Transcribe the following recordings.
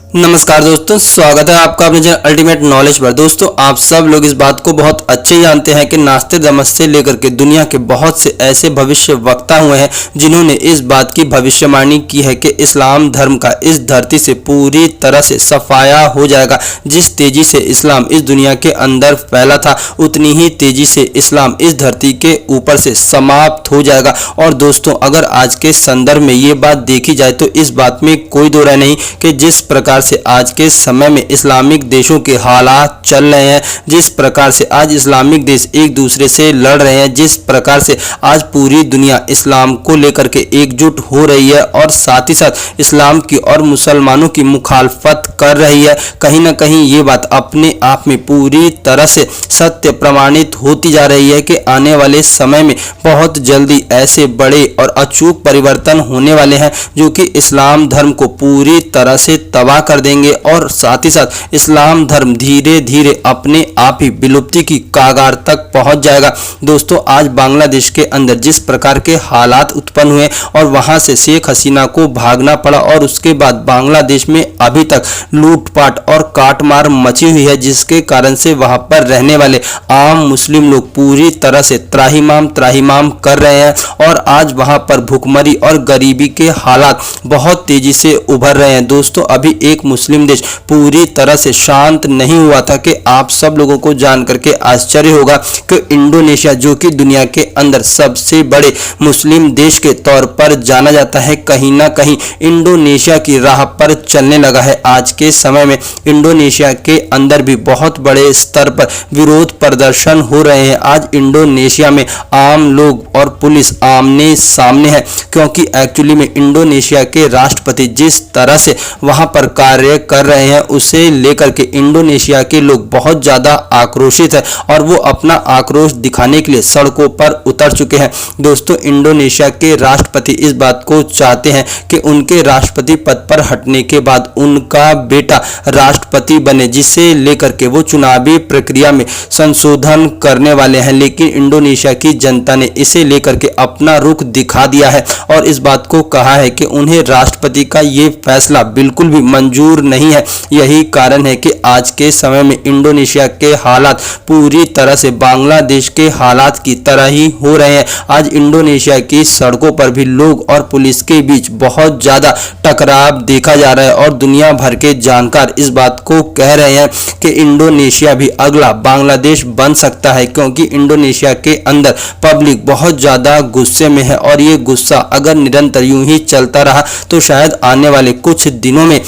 नमस्कार दोस्तों, स्वागत है आपका अपने चैनल अल्टीमेट नॉलेज पर। दोस्तों, आप सब लोग इस बात को बहुत अच्छे ही जानते हैं कि नास्तिक से लेकर के दुनिया के बहुत से ऐसे भविष्य वक्ता हुए हैं जिन्होंने इस बात की भविष्यवाणी की है कि इस्लाम धर्म का इस धरती से पूरी तरह से सफाया हो जाएगा। जिस तेजी से इस्लाम इस दुनिया के अंदर फैला था, उतनी ही तेजी से इस्लाम इस धरती के ऊपर से समाप्त हो जाएगा। और दोस्तों, अगर आज के संदर्भ में ये बात देखी जाए तो इस बात में कोई दो राय नहीं कि जिस प्रकार से आज के समय में इस्लामिक देशों के हालात चल रहे हैं, जिस प्रकार से आज इस्लामिक देश एक दूसरे से लड़ रहे हैं, जिस प्रकार से आज पूरी दुनिया इस्लाम को लेकर के एकजुट हो रही है और साथ ही साथ इस्लाम की और मुसलमानों की मुखालफत कर रही है, कहीं ना कहीं ये बात अपने आप में पूरी तरह से सत्य प्रमाणित होती जा रही है कि आने वाले समय में बहुत जल्दी ऐसे बड़े और अचूक परिवर्तन होने वाले हैं जो कि इस्लाम धर्म को पूरी तरह से तबाह कर देंगे और साथ ही साथ इस्लाम धर्म धीरे धीरे अपने आप ही विलुप्ति की कागार तक पहुंच जाएगा। दोस्तों, आज बांग्लादेश के अंदर जिस प्रकार के हालात उत्पन्न हुए और वहां से शेख हसीना को भागना पड़ा और उसके बाद बांग्लादेश में अभी तक लूटपाट और काटमार मची हुई है, जिसके कारण से वहां पर रहने वाले आम मुस्लिम लोग पूरी तरह से त्राहिमाम कर रहे हैं और आज वहां पर भुखमरी और गरीबी के हालात बहुत तेजी से उभर रहे हैं। दोस्तों, अभी एक मुस्लिम देश पूरी तरह से शांत नहीं हुआ था कि आप सब लोगों को जान करके आश्चर्य होगा कि इंडोनेशिया, जो कि दुनिया के अंदर सबसे बड़े मुस्लिम देश के तौर पर जाना जाता है, कहीं ना कहीं इंडोनेशिया की राह पर चलने लगा है। आज के समय में इंडोनेशिया के अंदर भी बहुत बड़े स्तर पर विरोध प्रदर्शन हो रहे हैं। आज इंडोनेशिया में आम लोग और पुलिस आमने सामने है, क्योंकि एक्चुअली में इंडोनेशिया के राष्ट्रपति जिस तरह से वहां पर कार्य कर रहे हैं उसे लेकर के इंडोनेशिया के लोग बहुत ज्यादा आक्रोशित है और वो अपना आक्रोश दिखाने के लिए सड़कों पर उतर चुके हैं। दोस्तों, इंडोनेशिया के राष्ट्रपति इस बात को चाहते हैं कि उनके राष्ट्रपति पद पर हटने के बाद उनका बेटा राष्ट्रपति बने, जिसे लेकर के वो चुनावी प्रक्रिया में संशोधन करने वाले हैं। लेकिन इंडोनेशिया की जनता ने इसे लेकर के अपना रुख दिखा दिया है और इस बात को कहा है कि उन्हें राष्ट्रपति का ये फैसला बिल्कुल भी मंजूर नहीं है। यही कारण है कि आज के समय में इंडोनेशिया के हालात पूरी तरह से बांग्लादेश के हालात की तरह ही हो रहे हैं। आज इंडोनेशिया की सड़कों पर भी लोग और पुलिस के बीच बहुत ज्यादा टकराव देखा जा रहा है और दुनिया भर के जानकार इस बात को कह रहे हैं कि इंडोनेशिया भी अगला बांग्लादेश बन सकता है, क्योंकि इंडोनेशिया के अंदर पब्लिक बहुत ज्यादा गुस्से में है और ये गुस्सा अगर निरंतर यूं ही चलता रहा तो शायद आने वाले कुछ दिनों में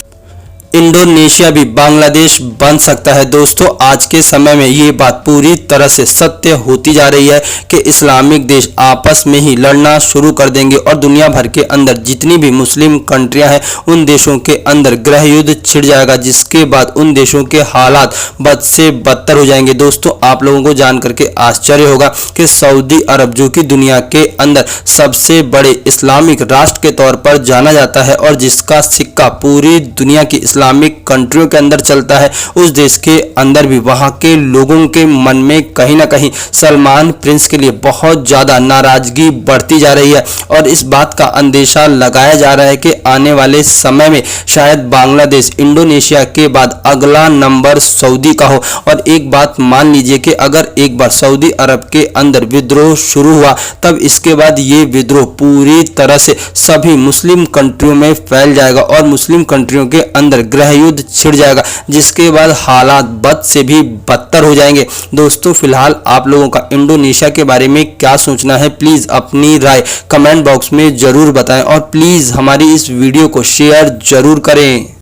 इंडोनेशिया भी बांग्लादेश बन सकता है। दोस्तों, आज के समय में ये बात पूरी तरह से सत्य होती जा रही है कि इस्लामिक देश आपस में ही लड़ना शुरू कर देंगे और दुनिया भर के अंदर जितनी भी मुस्लिम कंट्रियां हैं उन देशों के अंदर गृह युद्ध छिड़ जाएगा, जिसके बाद उन देशों के हालात बद से बदतर हो जाएंगे। दोस्तों, आप लोगों को जान करके आश्चर्य होगा कि सऊदी अरब, जो कि दुनिया के अंदर सबसे बड़े इस्लामिक राष्ट्र के तौर पर जाना जाता है और जिसका सिक्का पूरी दुनिया की इस्लामिक कंट्रियों के अंदर चलता है, उस देश के अंदर भी वहां के लोगों के मन में कहीं ना कहीं सलमान प्रिंस के लिए बहुत ज्यादा नाराजगी बढ़ती जा रही है और इस बात का अंदेशा लगाया जा रहा है कि आने वाले समय में शायद बांग्लादेश इंडोनेशिया के बाद अगला नंबर सऊदी का हो। और एक बात मान लीजिए कि अगर एक बार सऊदी अरब के अंदर विद्रोह शुरू हुआ, तब इसके बाद ये विद्रोह पूरी तरह से सभी मुस्लिम कंट्रियों में फैल जाएगा और मुस्लिम कंट्रियों के अंदर गृह युद्ध छिड़ जाएगा, जिसके बाद हालात बद से भी बदतर हो जाएंगे। दोस्तों, फिलहाल आप लोगों का इंडोनेशिया के बारे में क्या सोचना है, प्लीज अपनी राय कमेंट बॉक्स में जरूर बताएं और प्लीज हमारी इस वीडियो को शेयर जरूर करें।